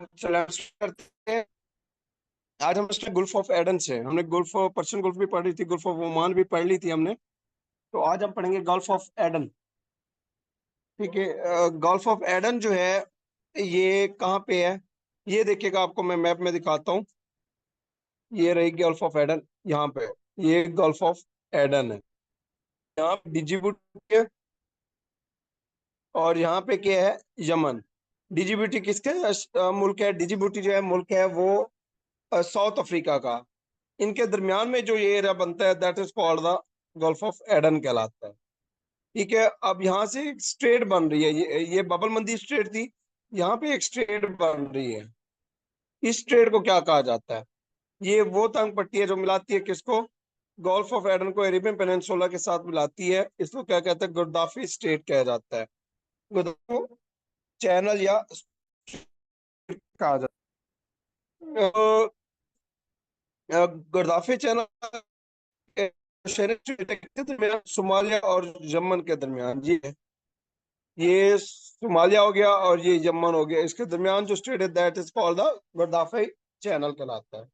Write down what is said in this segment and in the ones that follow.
चलो करते हैं। आज हम स्टार्ट गुल्फ ऑफ एडन से। हमने गुल्फ ऑफ पर्शियन गुल्फ भी पढ़ी थी, गुल्फ ऑफ ओमान भी पढ़ ली थी हमने। तो आज हम पढ़ेंगे गल्फ ऑफ एडन। ठीक है। गल्फ ऑफ एडन जो है ये कहाँ पे है, ये देखिएगा, आपको मैं मैप में दिखाता हूँ। ये रही गल्फ ऑफ एडन, यहाँ पे। ये गल्फ ऑफ एडन है। यहाँ पे डिजिबूटी है और यहाँ पे क्या है, यमन। डिजिबूटी किसके मुल्क है? डिजिबूटी जो है मुल्क है वो साउथ अफ्रीका का। इनके दरमियान में जो ये एरिया बनता है that is called the gulf of Aden कहलाता है। ठीक है। अब यहाँ से एक स्ट्रेट बन रही है, ये बबलमंदी स्ट्रेट थी। यहाँ पे एक स्ट्रेट बन रही है। इस स्ट्रेट को क्या कहा जाता है? ये वो तंग पट्टी है जो मिलाती है किसको? गल्फ ऑफ एडन को अरेबियन पेनिनसुला के साथ मिलाती है। इसको क्या कहते हैं? गुरदाफी स्ट्रेट कहा जाता है। गुरदाफी चैनल या कहा जाता है। गुरदाफी चैनल सोमालिया और यमन के दरमियान जी है। ये सोमालिया हो गया और ये यमन हो गया, इसके दरमियान जो स्टेट है that is called the Guardafui channel कहलाता है।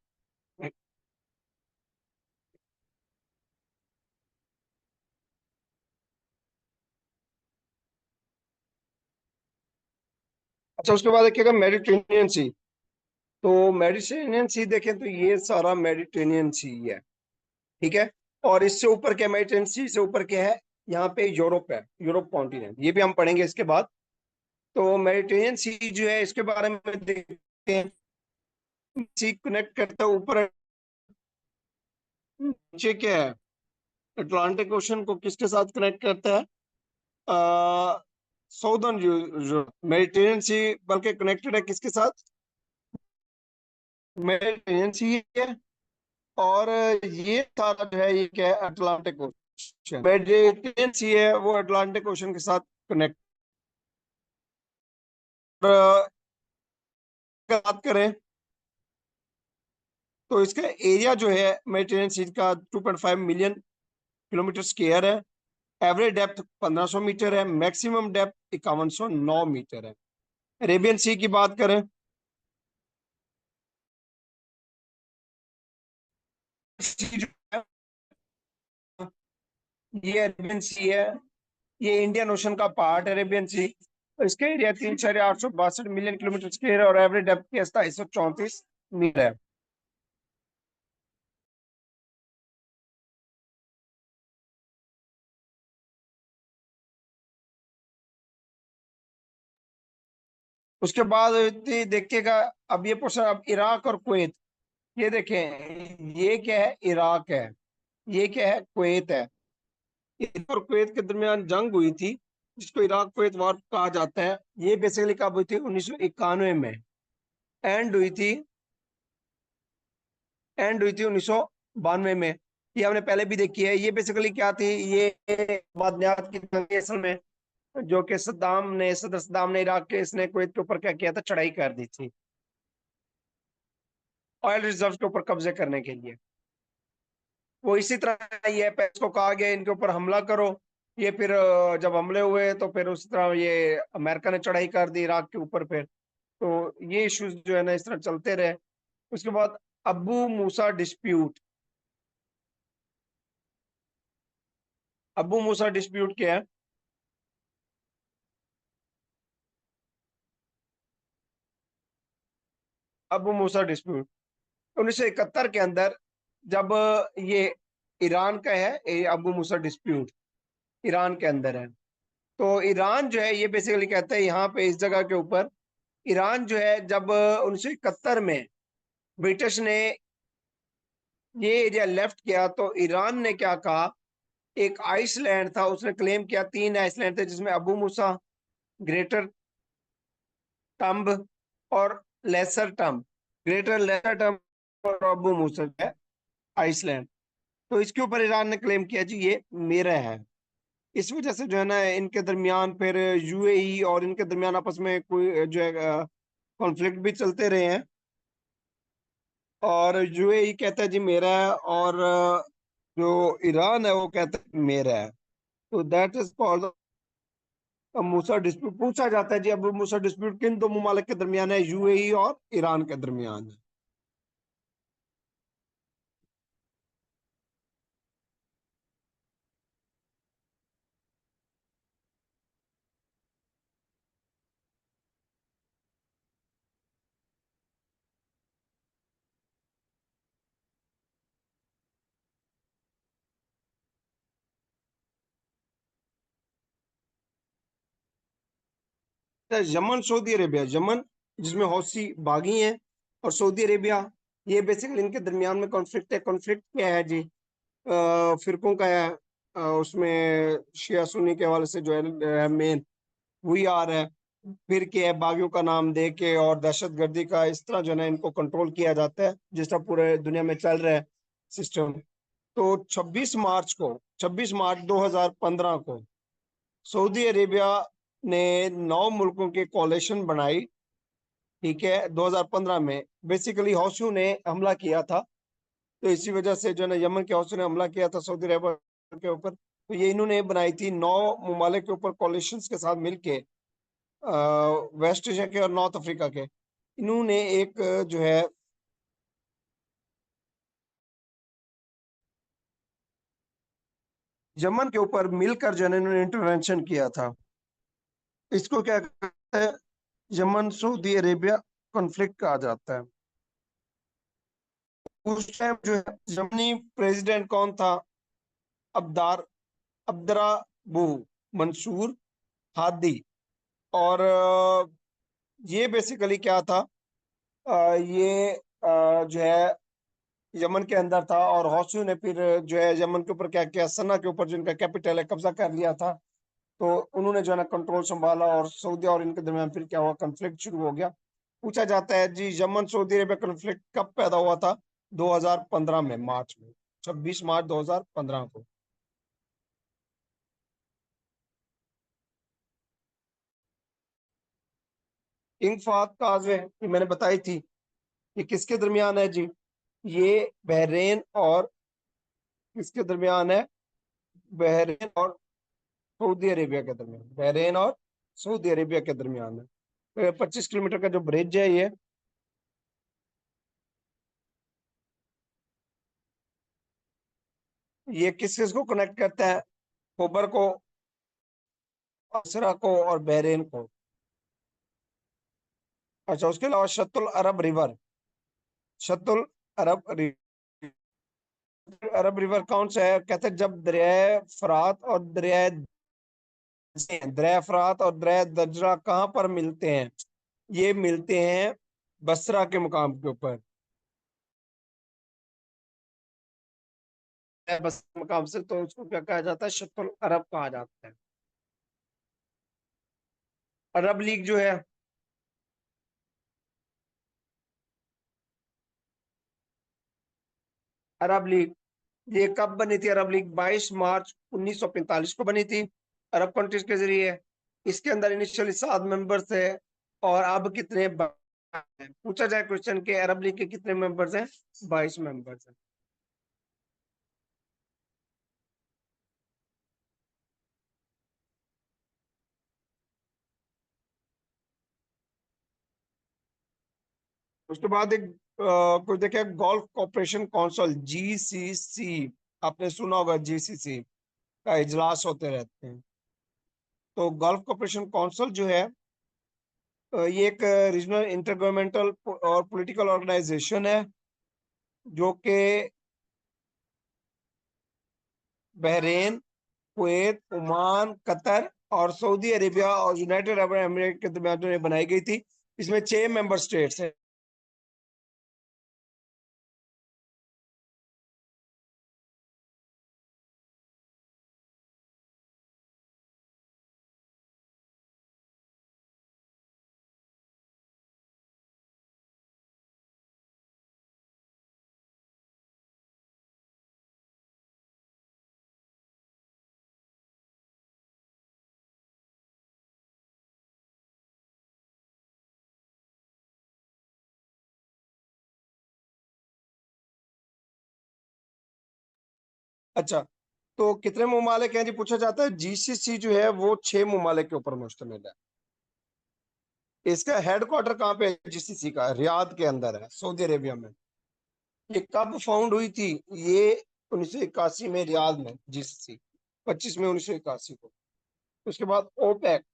अच्छा, उसके बाद देखिएगा मेडिटेरेनियन सी। तो मेडिटेरेनियन सी देखें तो ये सारा मेडिटेरेनियन सी है। ठीक है। और इससे ऊपर क्या, मेडिटेरेनियन सी से ऊपर क्या है? यहाँ पे यूरोप है, यूरोप कॉन्टिनेंट, ये भी हम पढ़ेंगे इसके बाद। तो मेडिटेरेनियन सी जो है इसके बारे में देखते हैं। सी कनेक्ट करता है ऊपर, नीचे क्या है? अटलांटिक ओशन को किसके साथ कनेक्ट करता है? Southern Europe. मेडिटेरेनियन सी बल्कि कनेक्टेड है किसके साथ? मेडिटेरेनियन सी है। और ये सारा जो है ये क्या है? Atlantic ocean. मेडिटेरेनियन सी है वो अटलांटिक ओशन के साथ कनेक्ट। बात करें तो इसका एरिया जो है मेडिटेरेनियन सी का 2.5 मिलियन किलोमीटर स्क्वायर है। एवरेज डेप्थ 1500 मीटर है, मैक्सिमम डेप्थ 5109 मीटर है। अरेबियन सी की बात करें, सी जो है ये अरेबियन सी है, ये इंडियन ओशन का पार्ट है अरेबियन सी। इसका एरिया 3,862 मिलियन किलोमीटर स्क्वायर है और एवरेज डेप्थ की 2,234 मीटर है। उसके बाद देखिएगा, अब ये क्वेश्चन, अब इराक और कुवैत। ये देखें, ये क्या है? इराक है। ये क्या है? कुवैत है। इराक और कुवैत के दरमियान जंग हुई थी जिसको इराक कुवैत वॉर कहा जाता है। ये बेसिकली कब हुई थी? 1991 में एंड हुई थी। एंड हुई थी 1992 में। ये हमने पहले भी देखी है। ये बेसिकली क्या थी? ये बदनियात की जंग है असल में, जो कि सदर सद्दाम ने इराक के इसने कुवैत के ऊपर क्या किया था? चढ़ाई कर दी थी ऑयल रिजर्व के ऊपर कब्जे करने के लिए। वो इसी तरह ये पेस को कहा गया इनके ऊपर हमला करो। ये फिर जब हमले हुए तो फिर उस तरह ये अमेरिका ने चढ़ाई कर दी इराक के ऊपर फिर। तो ये इश्यूज जो है ना इस तरह चलते रहे। उसके बाद अबू मूसा डिस्प्यूट। अबू मूसा डिस्प्यूट क्या है? अबू मूसा डिस्प्यूट 1971 के अंदर, जब ये ईरान का है, ये अबू मूसा डिस्प्यूट ईरान के अंदर है। तो ईरान जो है ये बेसिकली कहता है यहाँ पे इस जगह के ऊपर, ईरान जो है जब 1971 में ब्रिटिश ने ये एरिया लेफ्ट किया तो ईरान ने क्या कहा? एक आइसलैंड था, उसने क्लेम किया, 3 आइसलैंड थे जिसमें अबू मूसा, ग्रेटर टम्ब और Lesser Tunb. Greater Lesser Tunb और अबू मूसा जो है आइसलैंड। तो इसके ऊपर ईरान ने क्लेम किया जी ये मेरा है। इस वजह से जो है ना इनके दरमियान फिर यूएई और इनके दरमियान आपस में कोई जो है कॉन्फ्लिक्ट भी चलते रहे हैं। और यूएई कहता है जी मेरा है, और जो ईरान है वो कहता है मेरा है। तो दैट इज कॉल्ड अब मूसा डिस्प्यूट पूछा जाता है जी, अब मूसा डिस्प्यूट किन दो मुमालिक के दरमियान है? यूएई और ईरान के दरमियान है। यमन सऊदी अरेबिया, यमन जिसमें हौसी बागी हैं, और सऊदी अरेबिया, ये बेसिकली इनके दरमियान में कॉन्फ्लिक्ट है। कॉन्फ्लिक्ट क्या है जी? फिरकों का है। उसमें शिया सुन्नी के हवाले से जो है मेन वही आ रहा है। फिर क्या है, बागियों का नाम दे के और दहशतगर्दी का इस तरह जो है ना इनको कंट्रोल किया जाता है, जिस तरह पूरे दुनिया में चल रहा है सिस्टम। तो 26 मार्च 2015 को सऊदी अरेबिया ने 9 मुल्कों की कोalition बनाई। ठीक है, 2015 में बेसिकली हौसियों ने हमला किया था। तो इसी वजह से जो है ना यमन के हौसियों ने हमला किया था सऊदी अरेबिया के ऊपर। तो ये इन्होंने बनाई थी 9 ममालिक के ऊपर कोalitions के साथ मिलके, वेस्ट एशिया के और नॉर्थ अफ्रीका के। इन्होंने एक जो है यमन के ऊपर मिलकर जो है ना इन्होंने इंटरवेंशन किया था। इसको क्या कहते हैं? यमन सऊदी अरेबिया कॉन्फ्लिक्ट कहा जाता है। उस टाइम जो है यमनी प्रेसिडेंट कौन था? अब्दार अब्दराबू मंसूर हादी। और ये बेसिकली क्या था? ये जो है यमन के अंदर था, और हौसियों ने फिर जो है यमन के ऊपर क्या किया, सना के ऊपर जिनका कैपिटल है कब्जा कर लिया था। तो उन्होंने जो है ना कंट्रोल संभाला, और सऊदी और इनके दरमियान फिर क्या हुआ, कंफ्लिक्ट शुरू हो गया। पूछा जाता है जी, यमन सऊदी अरेबिया कंफ्लिक्ट कब पैदा हुआ था? 2015 में, मार्च में, 26 मार्च 2015 को। किंग फहद काजवे ये मैंने बताई थी। ये किसके दरमियान है जी? ये बहरेन और किसके दरमियान है? बहरेन और सऊदी अरेबिया के दरमियान, बहरेन और सऊदी अरेबिया के दरमियान है। 25 किलोमीटर का जो ब्रिज है ये किस किस को कनेक्ट करता है? कोबर को, असरा को और बहरेन को। अच्छा, उसके अलावा शतुल अरब रिवर, शतुल अरब रिवर, अरब रिवर कौन सा है? कहते हैं जब दरिया फरात और दरिया फरात और दरिया दजरा कहाँ पर मिलते हैं? ये मिलते हैं बसरा के मुकाम के ऊपर। बसरा के मुकाम से, तो उसको क्या कहा जाता है? शतुल अरब कहा जाता है। अरब लीग जो है, अरब लीग, ये कब बनी थी? अरब लीग 22 मार्च 1945 को बनी थी, अरब कंट्रीज के जरिए। इसके अंदर इनिशियली 7 मेंबर थे, और अब कितने हैं? पूछा जाए क्वेश्चन के अरब लीग के कितने मेंबर्स हैं? 22 मेंबर्स हैं। उसके बाद एक कुछ देखे, गल्फ कॉपरेशन काउंसिल, जीसीसी। आपने सुना होगा, जीसीसी का इजलास होते रहते हैं। तो गल्फ कॉपरेशन काउंसिल जो है, ये एक रीजनल इंटरगवर्नमेंटल और पॉलिटिकल ऑर्गेनाइजेशन है, जो कि बहरेन, कुवैत, ओमान, कतर और सऊदी अरेबिया और यूनाइटेड अरब एमिरेट के दरमियान जो ये बनाई गई थी। इसमें 6 मेंबर स्टेट्स हैं। अच्छा, तो कितने ममालिक हैं जी, पूछा जाता है। जीसीसी जो है वो 6 ममालिक के ऊपर मुश्तमिल है। इसका हेडक्वार्टर कहाँ पे है? जीसीसी का रियाद के अंदर है, सऊदी अरेबिया में। ये कब फाउंड हुई थी? ये 1981 में रियाद में, जीसीसी 25 में 1981 को। उसके बाद OPEC,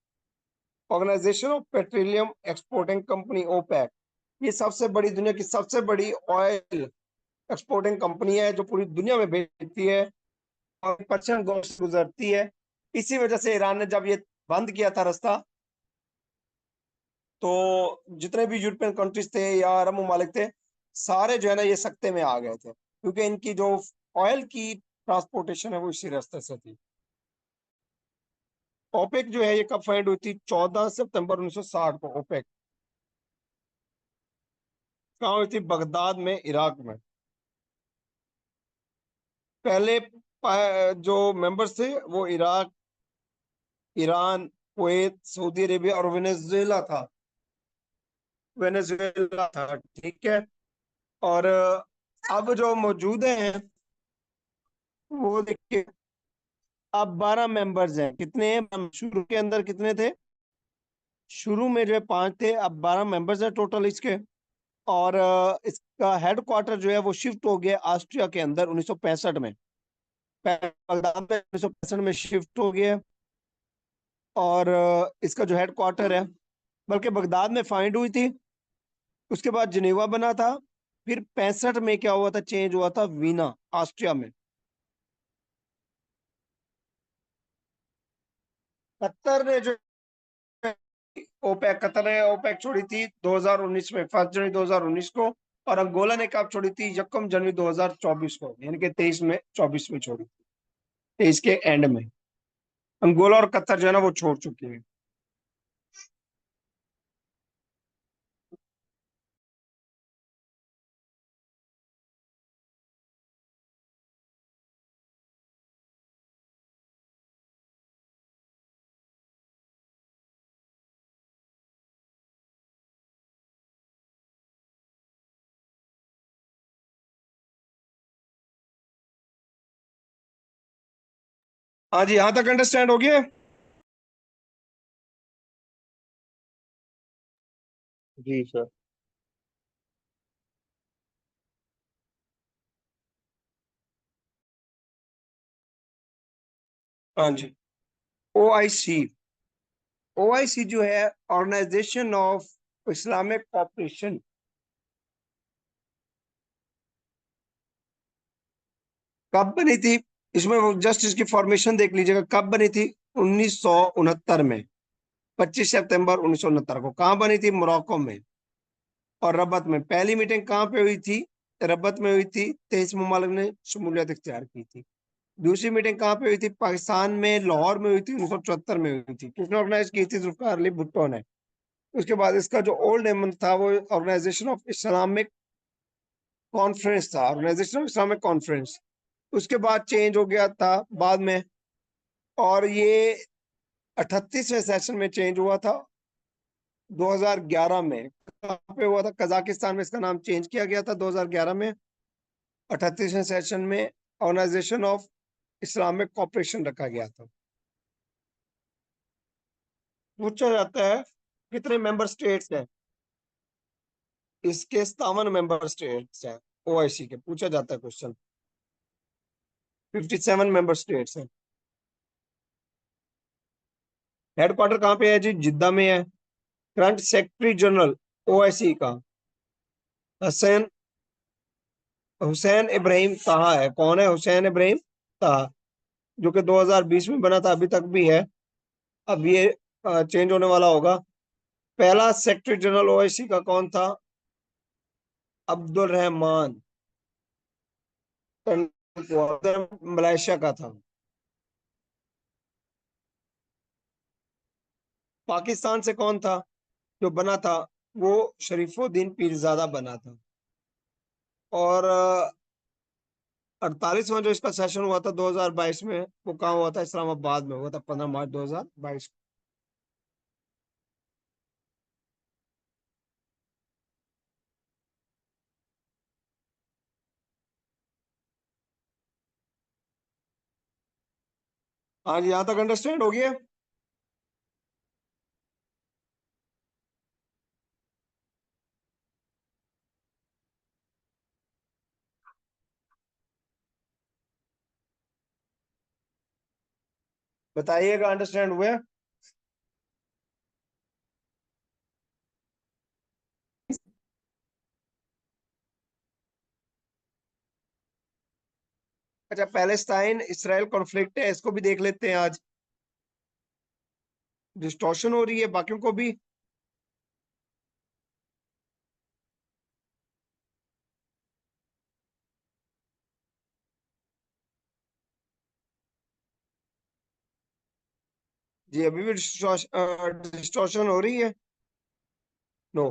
Organisation of Petroleum Exporting Company, OPEC. ये सबसे बड़ी, दुनिया की सबसे बड़ी ऑयल एक्सपोर्टिंग कंपनी है, जो पूरी दुनिया में बेचती है और पर्शियन गोल्फ से गुजरती है। इसी वजह से ईरान ने जब ये बंद किया था रास्ता, तो जितने भी यूरोपियन कंट्रीज थे या अरब ममालिक थे, सारे जो है ना ये सख्ते में आ गए थे, क्योंकि इनकी जो ऑयल की ट्रांसपोर्टेशन है वो इसी रास्ते से थी। ओपेक जो है ये कब फाइंड हुई थी? 14 सितंबर 1960 को। ओपेक कहाँ हुई थी? बगदाद में, इराक में। पहले जो मेंबर्स थे वो Iraq, Iran, Kuwait, Saudi Arabia और वेनेजुएला था। वेनेजुएला था, ठीक है। और अब जो मौजूद हैं वो देखिए, अब 12 मेंबर्स हैं। कितने हैं शुरू के अंदर? कितने थे शुरू में? जो है 5 थे, अब 12 मेंबर्स हैं टोटल इसके। और इसका हेडक्वार्टर जो है वो शिफ्ट हो गया ऑस्ट्रिया के अंदर 1965 में। बगदाद में 1965 में शिफ्ट हो गया। और इसका जो हेडक्वार्टर है, बल्कि बगदाद में फाइंड हुई थी, उसके बाद जिनेवा बना था, फिर 65 में क्या हुआ था? चेंज हुआ था वीना, ऑस्ट्रिया में। कतर ने जो ओपेक, कतर ने ओपेक छोड़ी थी 2019 में, 1 जनवरी 2019 को। और अंगोला ने कब छोड़ी थी? 1 जनवरी 2024 को, यानी कि 23 में 24 में छोड़ी थी, 23 के एंड में। अंगोला और कतर जो है ना वो छोड़ चुकी है। हाँ जी, यहाँ तक अंडरस्टैंड हो गया? जी सर। हाँ जी। ओ आई सी, ओ आई सी जो है ऑर्गेनाइजेशन ऑफ इस्लामिक कॉपरेशन, कब बनी थी? इसमें वो जस्ट इसकी फॉर्मेशन देख लीजिएगा, कब बनी थी? 1969 में, 25 सितंबर 1969 को। कहाँ बनी थी? मोरक्को में और रबत में। पहली मीटिंग कहाँ पे हुई थी? रबत में हुई थी, 23 ममालिक ने शमूलियत इख्तियार की थी। दूसरी मीटिंग कहाँ पे हुई थी? पाकिस्तान में, लाहौर में हुई थी, 1974 में हुई थी। किसने ऑर्गेनाइज की थी? जुल्फिकार अली भुट्टो ने। उसके बाद इसका जो ओल्ड नेम था वो ऑर्गेनाइजेशन ऑफ इस्लामिक कॉन्फ्रेंस था, ऑर्गेनाइजेशन ऑफ इस्लामिक कॉन्फ्रेंस। उसके बाद चेंज हो गया था बाद में, और ये 38वें सेशन में चेंज हुआ था 2011 में। कहाँ पे हुआ था? कजाकिस्तान में इसका नाम चेंज किया गया था 2011 में, 38वें सेशन में ऑर्गेनाइजेशन ऑफ इस्लामिक कॉपरेशन रखा गया था। पूछा जाता है कितने मेंबर स्टेट्स हैं? इसके 57 मेंबर स्टेट्स हैं ओआईसी के, पूछा जाता है क्वेश्चन। 57 मेंबर स्टेट्स हैं। हेडक्वार्टर कहाँ पे है जी? जिद्दा में है। करंट सेक्रेटरी जनरल ओआईसी का हसैन हुसैन इब्राहिम ताहा है। कौन है? हुसैन इब्राहिम ताहा, जो कि 2020 में बना था, अभी तक भी है। अब ये चेंज होने वाला होगा। पहला सेक्रेटरी जनरल ओआईसी का कौन था? अब्दुल रहमान मलेशिया का था। पाकिस्तान से कौन था जो बना था? वो शरीफुद्दीन पीरजादा बना था। और 48वां जो इसका सेशन हुआ था 2022 में, वो कहाँ हुआ था? इस्लामाबाद में हुआ था, 15 मार्च 2022। हाँ जी, यहाँ तक अंडरस्टैंड हो गया। बताइएगा, अंडरस्टैंड हुआ? अच्छा, पैलेस्टाइन इसराइल कॉन्फ्लिक्ट है, इसको भी देख लेते हैं आज। डिस्टॉर्शन हो रही है बाकियों को भी। जी, अभी भी डिस्टॉर्शन हो रही है। नो।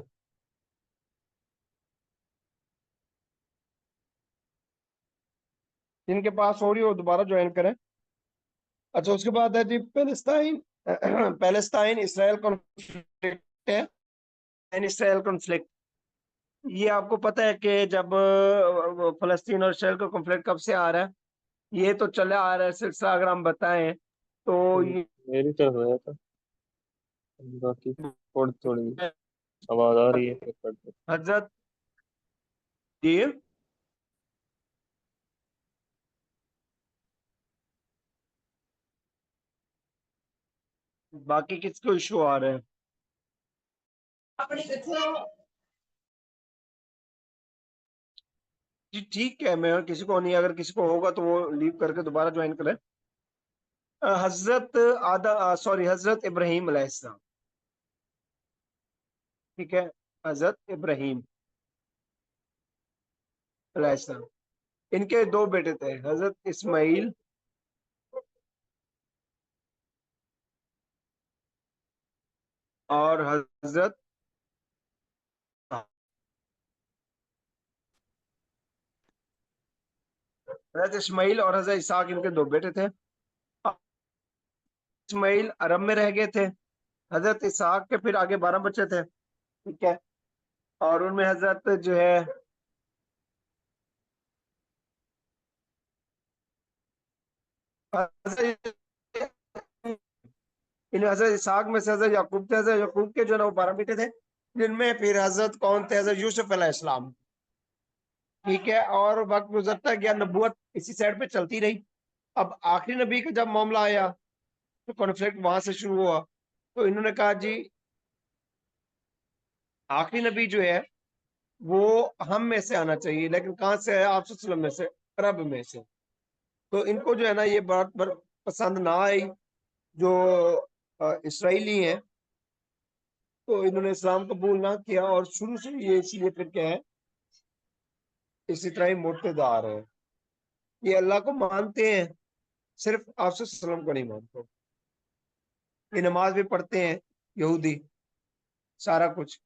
जिनके पास हो रही हो दोबारा ज्वाइन करें। अच्छा, उसके बाद है जी पैलेस्टाइन। पैलेस्टाइन इसराइल कॉन्फ्लिक्ट है। एंड इसराइल कॉन्फ्लिक्ट, ये आपको पता है कि जब फलस्तीन और इसराइल का कॉन्फ्लिक्ट कब से आ रहा है? ये तो चला आ रहा है सिलसिला, अगर हम बताएं तो ये मेरी तरफ आया था, बाकी थोड़ी थोड़ी आवाज आ रही है फिर करते। हजरत जी, बाकी किसको इशू आ रहे हैं? जी ठीक है, मैं किसी को नहीं, अगर किसी को होगा तो वो लीव करके दोबारा ज्वाइन करें। हजरत आदा, सॉरी, हजरत इब्राहिम अलैहिस्सलाम। ठीक है, हजरत इब्राहिम अलैहिस्सलाम, इनके दो बेटे थे, हजरत इस्माइल और हजरत, हजरत इस्माइल और हजरत इसहाक, इनके दो बेटे थे। इस्माइल अरब में रह गए थे। हजरत इसहाक के फिर आगे 12 बच्चे थे। ठीक है, और उनमें हजरत जो है, हजरत इन हजरत इसहाक में से हजरत याकूब थे। हजरत याकूब के जो है ना वो 12 बेटे थे, जिनमें फिर हजरत कौन थे? हजरत यूसुफ अलैहिस्सलाम। ठीक है, और वक्त गुजरता गया, नबूवत इसी साइड पे चलती रही। अब आखिरी नबी का जब मामला आया तो कॉन्फ्लिक्ट वहां से शुरू हुआ। तो इन्होंने कहा जी, आखिरी नबी जो है वो हम में से आना चाहिए, लेकिन कहाँ से है? आप वसल्लम में से, अरब में से। तो इनको जो है ना ये बात पसंद ना आई, जो इसराइली हैं। तो इन्होंने इस्लाम कबूल ना किया, और शुरू से ये इसलिए फिर क्या है, इसी तरह ही मुर्तदा रहे हैं। ये अल्लाह को मानते हैं, सिर्फ आप वसल्लम को नहीं मानते। ये नमाज भी पढ़ते हैं, यहूदी, सारा कुछ।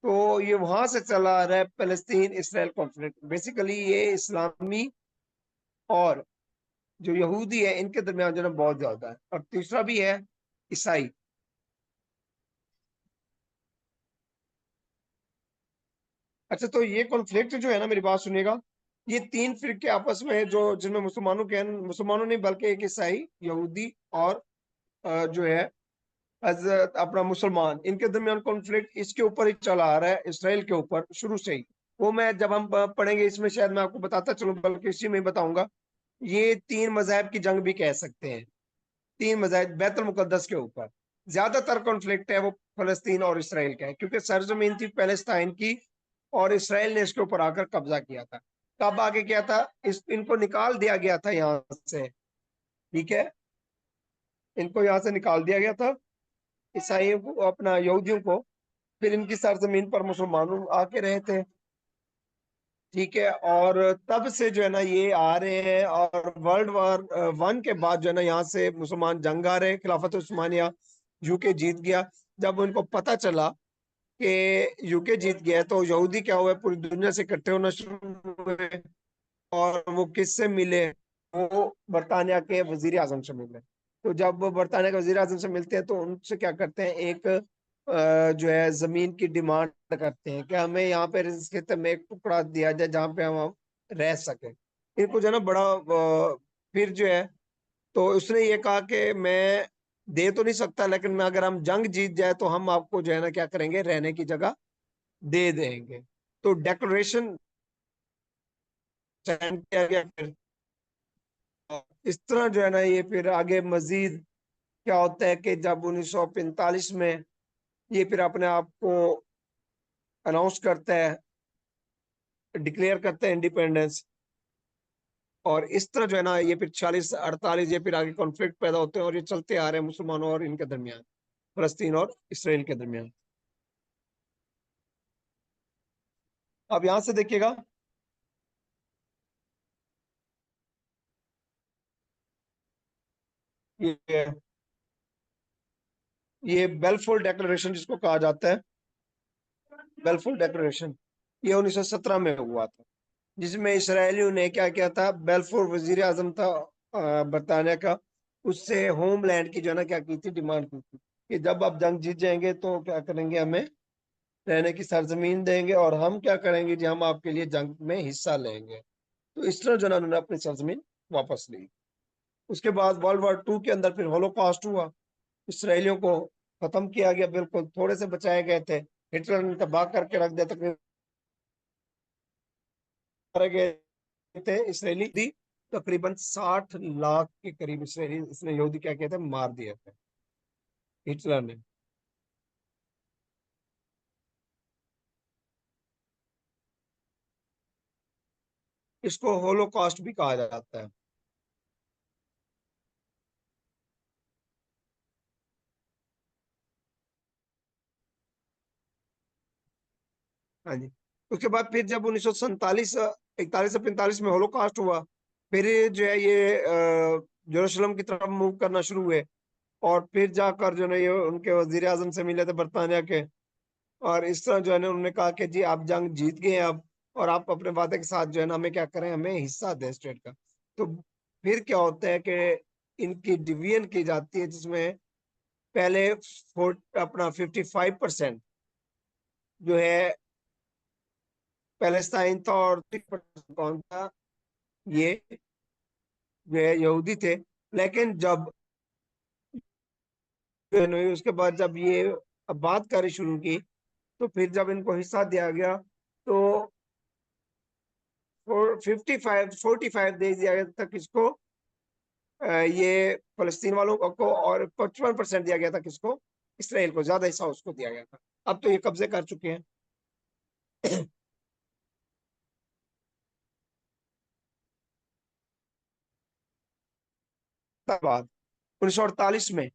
तो ये वहां से चला आ रहा है, फलस्तीन इसराइल कॉन्फ्लिक्ट। बेसिकली ये इस्लामी और जो यहूदी है इनके दरमियान जो है ना बहुत ज्यादा है, और तीसरा भी है, ईसाई। अच्छा, तो ये कॉन्फ्लिक्ट जो है ना, मेरी बात सुनिएगा, ये तीन फिरके आपस में जो, जिनमें मुसलमानों के, मुसलमानों नहीं बल्कि एक ईसाई, यहूदी और जो है हजरत अपना मुसलमान, इनके दरमियान कॉन्फ्लिक्ट इसके ऊपर ही चला आ रहा है, इसराइल के ऊपर शुरू से ही। वो मैं जब हम पढ़ेंगे इसमें शायद मैं आपको बताता चलूं, बल्कि इसी में ही बताऊंगा। ये तीन मजहब की जंग भी कह सकते हैं। तीन मजहब बैतुल मुकद्दस के ऊपर ज्यादातर कॉन्फ्लिक्ट है, वो फलस्तीन और इसराइल का है, क्योंकि सरजमीन थी पैलेस्टाइन की, और इसराइल ने इसके ऊपर आकर कब्जा किया था। कब आगे किया था? इनको निकाल दिया गया था यहाँ से। ठीक है, इनको यहाँ से निकाल दिया गया था, ईसाइयों को, अपना यहूदियों को। फिर इनकी सरजमीन पर मुसलमान आके रहे थे। ठीक है, और तब से जो है ना ये आ रहे हैं, और वर्ल्ड वार वन के बाद जो है ना यहाँ से मुसलमान जंग आ रहे हैं, खिलाफत उस्मानिया, यूके जीत गया। जब उनको पता चला कि यूके जीत गया है, तो यहूदी क्या हुआ, पूरी दुनिया से इकट्ठे होना शुरू हुए। और वो किससे मिले? वो बरतानिया के वजीर आजम से मिले। तो जब वो बरतानिया के वजीर आजम से मिलते हैं तो उनसे क्या करते हैं, एक जो है जमीन की डिमांड करते हैं कि हमें यहाँ पे इस खेत में एक टुकड़ा दिया जाए जहाँ पे हम रह सके। इनको जो है ना बड़ा फिर जो है तो उसने ये कहा कि मैं दे तो नहीं सकता, लेकिन अगर हम जंग जीत जाए तो हम आपको जो है ना क्या करेंगे, रहने की जगह दे देंगे। तो डेक्लरेशन साइन किया गया फिर। इस तरह जो है ना ये फिर आगे मजीद क्या होता है कि जब 1945 में ये फिर अपने आप को अनाउंस करता है, डिक्लेयर करता है इंडिपेंडेंस। और इस तरह जो है ना ये फिर 46-48 ये फिर आगे कॉन्फ्लिक्ट पैदा होते हैं, और ये चलते आ रहे हैं मुसलमानों और इनके दरमियान, फलस्तीन और इसराइल के दरमियान। अब यहां से देखिएगा, ये ये बेलफोर डेक्लेरेशन जिसको कहा जाता है, बेलफोर डेक्लेरेशन, ये 1917 में हुआ था, जिसमें इसराइलियों ने क्या किया था, बेलफोर वजीर आजम था बरतानिया का, उससे होमलैंड की जो है ना क्या की थी, डिमांड की थी कि जब आप जंग जीत जाएंगे तो क्या करेंगे, हमें रहने की सरजमीन देंगे, और हम क्या करेंगे जी, हम आपके लिए जंग में हिस्सा लेंगे। तो इस तरह जो है ना उन्होंने अपनी सरजमीन वापस ली। उसके बाद वर्ल्ड वॉर 2 के अंदर फिर होलोकॉस्ट हुआ, इसराइलियों को खत्म किया गया, बिल्कुल थोड़े से बचाए गए थे, हिटलर ने तबाह करके रख दिया, तकरीबन मारे गए थे इसराइली दी, तकरीबन 60 लाख के करीब इसराइली, इसने यहूदी क्या किया था, मार दिए थे हिटलर ने। इसको होलोकॉस्ट भी कहा जाता है। हाँ जी। उसके बाद फिर जब 1947 41 से 45 में होलोकॉस्ट हुआ, फिर ये जो है ये यरूशलेम की तरफ मूव करना शुरू हुए, और फिर जाकर जो है ये उनके वजीर आजम से मिले थे बरतानिया के, और इस तरह जो है ना उन्होंने कहा कि जी आप जंग जीत गए हैं अब, और आप अपने वादे के साथ जो है ना हमें क्या करें, हमें हिस्सा दें स्टेट का। तो फिर क्या होता है कि इनकी डिवीजन की जाती है, जिसमें पहले अपना 55% जो है पैलेस्टाइन था, और 3% कौन था, ये जो है यहूदी थे। लेकिन जब उसके बाद जब ये आबादकारी शुरू की, तो फिर जब इनको हिस्सा दिया गया, तो 55 दे दिया गया तक इसको, ये फलस्तीन वालों को, और 55% दिया गया था किसको, इसराइल को, ज्यादा हिस्सा उसको दिया गया था। अब तो ये कब्जे कर चुके हैं। बाद 1948 में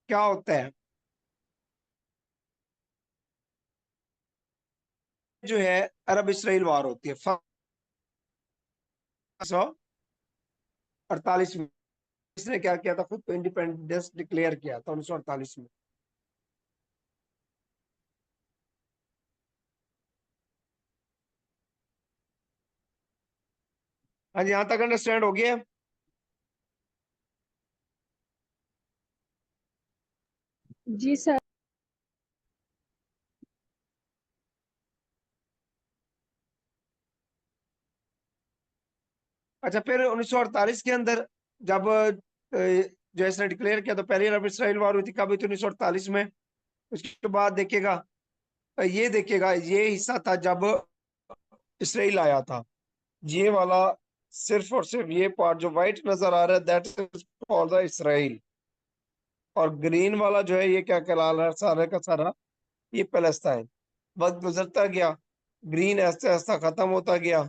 क्या होता है, जो है अरब इसराइल वार होती है 1948 में। इसने क्या किया था, खुद को इंडिपेंडेंस डिक्लेयर किया था 1948 में। हाँ जी, यहाँ तक अंडरस्टैंड हो गया। जी सर। अच्छा, फिर 1948 के अंदर जब जो इसने डिक्लेयर किया, तो पहली अरब इसराइल वार हुई थी, कब हुई थी, 1948 में। उसके बाद देखिएगा, ये देखिएगा, ये हिस्सा था जब इसराइल आया था, ये वाला, सिर्फ और सिर्फ ये पार्ट जो व्हाइट नजर आ रहा है, that is called the Israel. और ग्रीन वाला जो है ये क्या कहला रहा है, सारे का सारा ये पैलेस्टाइन। वक्त गुजरता गया, ग्रीन ऐसे ऐसा खत्म होता गया,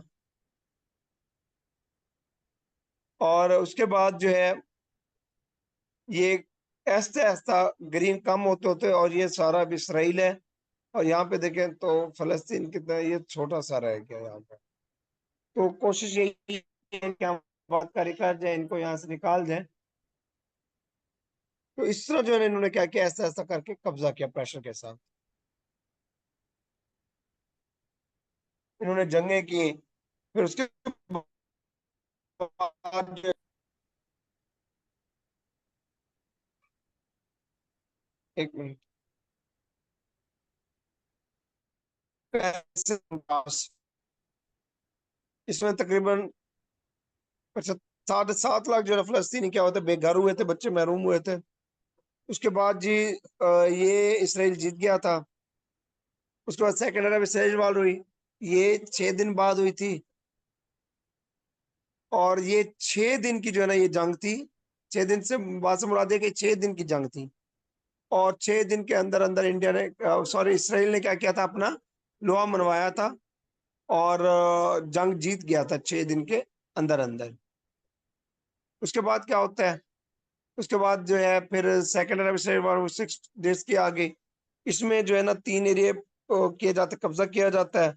और उसके बाद जो है ये ऐसे ऐसा ग्रीन कम होते होते, और ये सारा अब इसराइल है। और यहाँ पे देखें तो फलस्तीन कितना, ये छोटा सा रह गया यहाँ पे। तो कोशिश यही है कि हम बात कर जाए, इनको यहाँ से निकाल जाए। तो इस तरह जो है इन्होंने क्या किया, ऐसा ऐसा करके कब्जा किया प्रेशर के साथ। इन्होंने जंगें की, फिर उसके बाद एक मिनट, इसमें तकरीबन 7.5 लाख जो है फलस्तीनी क्या होते बेघर हुए थे, बच्चे महरूम हुए थे। उसके बाद जी ये इसराइल जीत गया था। उसके बाद सेकेंड अरब इसराइल वार हुई, ये 6 दिन बाद हुई थी। और ये 6 दिन की जो है ना ये जंग थी। 6 दिन से बाद से मुराद है कि 6 दिन की जंग थी। और 6 दिन के अंदर अंदर इंडिया ने सॉरी इसराइल ने क्या किया था, अपना लोहा मनवाया था। और जंग जीत गया था 6 दिन के अंदर अंदर। उसके बाद क्या होता है, उसके बाद जो है फिर सेकेंड अरब इसराइल वार 6 डेज की आ गई। इसमें जो है ना 3 एरिया किए जाते, कब्जा किया जाता है।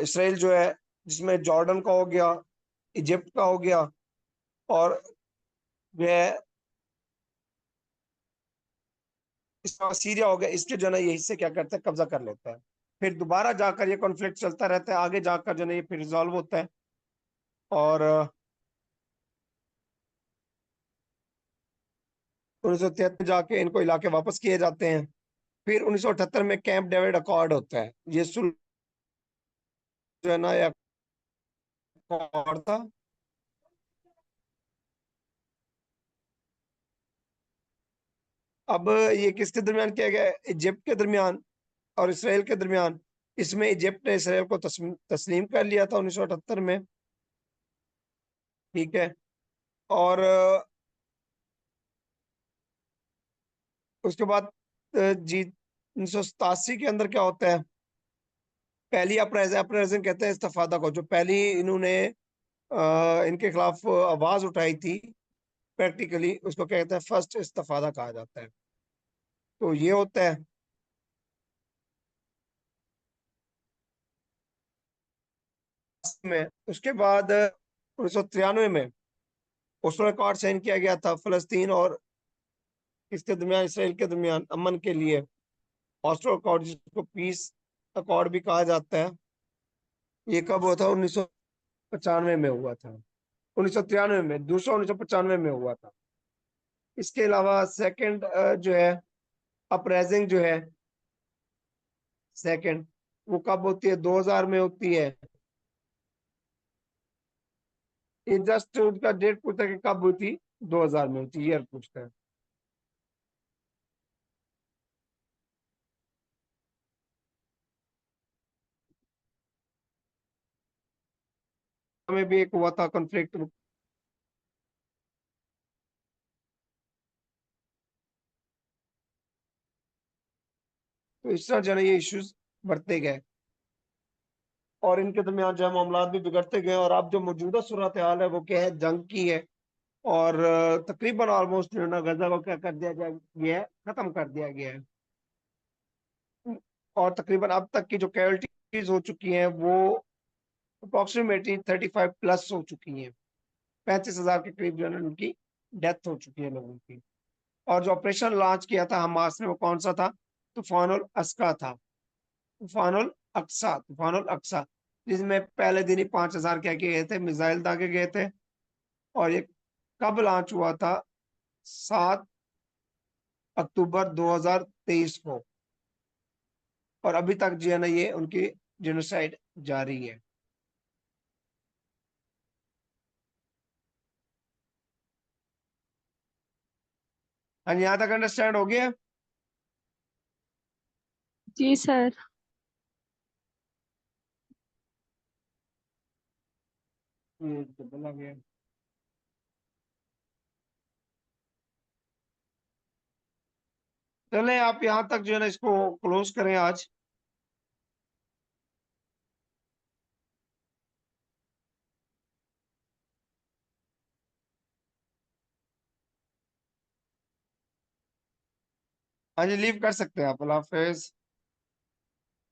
इसराइल जो है, जिसमें जॉर्डन का हो गया, इजिप्ट का हो गया, और जो है इसका सीरिया हो गया। इसके जो है ना ये हिस्से क्या करते हैं, कब्जा कर लेता है। फिर दोबारा जाकर ये कॉन्फ्लिक्ट चलता रहता है, आगे जाकर जो है ना ये फिर रिजॉल्व होता है। और 1973 जाके इनको इलाके वापस किए जाते हैं। फिर 1978 में कैंप डेविड अकॉर्ड होता है। ये सुलह जो है ना ये अकॉर्ड था। अब ये किसके दरमियान किया गया है, इजिप्ट के दरमियान और इसराइल के दरमियान। इसमें इजिप्ट ने इसराइल को तस्लीम कर लिया था 1978 में। ठीक है। और उसके बाद जी 1987 के अंदर क्या होता है, पहली अपराइजिंग कहते हैं इस्तीफादा को, जो पहली इन्होंने इनके खिलाफ आवाज उठाई थी प्रैक्टिकली, उसको कहते हैं फर्स्ट इस्तीफादा कहा जाता है। तो ये होता है। में उसके बाद 1993 में ओस्लो अकॉर्ड साइन किया गया था फलस्तीन और इसके दरमियान, इसराइल के दरमियान अमन के लिए। ओस्लो अकॉर्ड, जिसको पीस अकॉर्ड भी कहा जाता है, ये कब हुआ था, 1995 में हुआ था। 1993 में, दूसरा 1995 में हुआ था। इसके अलावा सेकंड जो है अपराइजिंग जो है सेकंड, वो कब होती है, 2000 में होती है। ये जस्ट उसका डेट पूछता है कि कब हुई थी, 2000 में हुई थी, ईयर पूछता है। में भी एक हुआ था कॉन्फ्लिक्ट। तो इस तरह जो है ये इश्यूज बढ़ते गए और इनके दरमियान जो है मामला भी बिगड़ते गए। और अब जो मौजूदा सूरत हाल है वो क्या है, जंग की है। और तकरीबन ऑलमोस्ट जो है ना गजा को क्या कर दिया गया है, खत्म कर दिया गया है। और तकरीबन अब तक की जो कैजुअलिटीज हो चुकी हैं वो अप्रोक्सीमेटली 35 प्लस हो चुकी हैं। 35,000 के करीब जो है ना उनकी डेथ हो चुकी है लोगों की। और जो ऑपरेशन लॉन्च किया था हमास ने वो कौन सा था, तूफानुल अस्का था। तूफानुल अक्सा, जिसमें पहले दिन ही 5,000 क्या किए गए थे, मिसाइल दागे गए थे। और ये कब लॉन्च हुआ था, 7 अक्टूबर 2023 को। और अभी तक जो है ना ये उनकी जेनोसाइड जारी है। हाँ, यहाँ तक अंडरस्टैंड हो गया। जी सर। ये डबल आ गया। चले आप यहाँ तक जो है ना इसको क्लोज करें आज। हाँ जी, लीव कर सकते हैं आप। अल्लाह हाफिज।